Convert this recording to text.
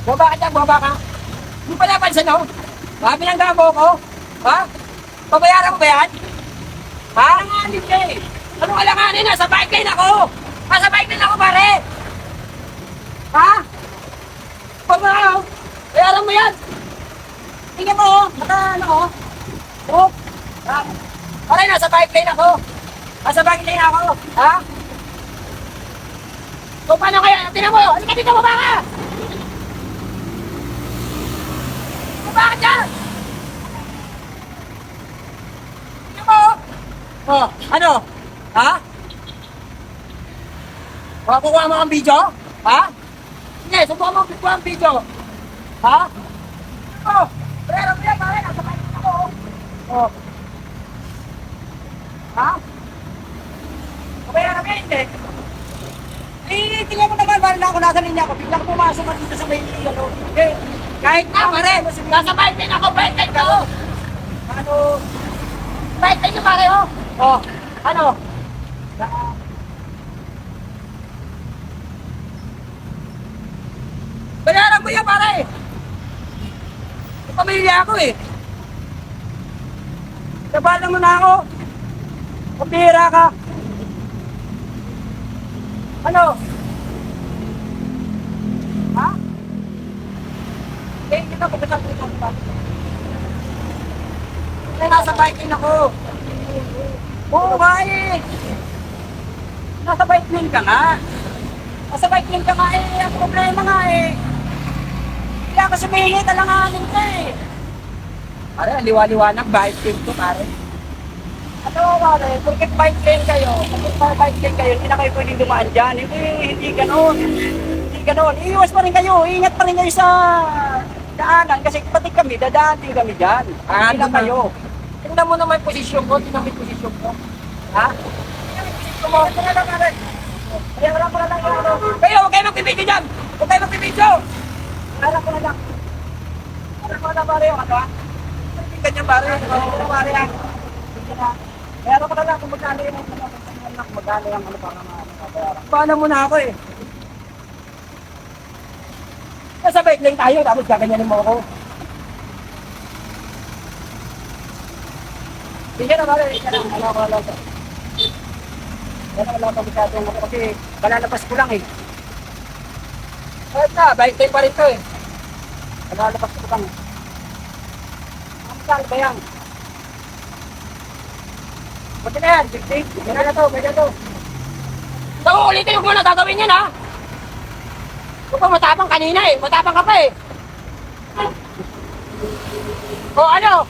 Baba ka dyan, baba ka. Hindi pa napansin, no? Ha? Binangga mo ko? Ha? Pabayaran mo ba yan? Ha? Alanganin ka eh. Anong alanganin? Nasa bike lane ako. Nasa bike lane ako, pare. Ha? Pabayaran mo. Bayaran mo yan. Tingnan mo, oh. Ano, oh. Oh. Ha? Pare, nasa bike lane ako. Nasa bike lane ako. Ha? So, paano kaya? Tingnan mo, halika dito, baba ka. Baba ka dyan. Tingnan mo, oh. Oh, ano? Ha? Kukuha mo ang video? Ha? Sige, subukan mo kukuha ang video. Ha? Oh, pero yan, pare, nasa bike lane ako. Oh. Ha? Kabayaran mo hindi. Eh, tingnan mo naman, parang ako nasa linya ko. Biglang pumasok ka dito sa may ano. Eh, kahit na, pare, nasa bike lane ako, bike lane ko. Ano? Bike lane ko, pare, oh. Oh, ano? Bayaran mo yan, pare. May pamilya ako eh. Nabalan mo na ako. Pabira ka. Ano? Ha? Eh, kita ko kasama ito pa. Kaya nasa bike lane ako. Oo nga eh. Nasa bike lane ka nga. Nasa bike lane ka nga eh. Ang problema nga eh. Kaya ako sumingit, alanganin ka eh. Pare, liwa-liwanag, bike lane to pare. Ano pare, porket bike lane kayo, hindi na kayo pwedeng dumaan dyan. Hindi ganon. Hindi ganon. Iiwas pa rin kayo, ingat pa rin kayo sa daanan. Kasi pati kami, dadaan din kami dyan. Hindi lang kayo. Tingnan mo naman yung posisyon ko, tingnan mo yung posisyon ko. Ha? Tingnan mo yung posisyon mo. Tingnan lang pare. Kaya wala ko na lang yung ano. Kayo, huwag kayo magbibidyo dyan. Huwag kayo magbibidyo. Wala ko na lang. Wala ko na pare yung ano ha. Ganyan pare. Pare ha. Meron ko na lang kung magkano yung magkano yung ano pa naman. Paano mo na ako eh. Nasa bike lane tayo, tapos kaganyanin mo ako. Hindi na pare, hindi na. Ano ko lang ito. Yan ang wala pa masyadong ako kasi kalalapas ko lang eh. Kahit na, bike lane pa rin to eh. Kalalapas ko lang eh. Ang ba yan? Buti na yan, 50. Yan na to, ganyan to. So, ulitin mo muna, gagawin yan ha. Ito pa, matapang kanina eh. Matapang ka pa eh. O ano?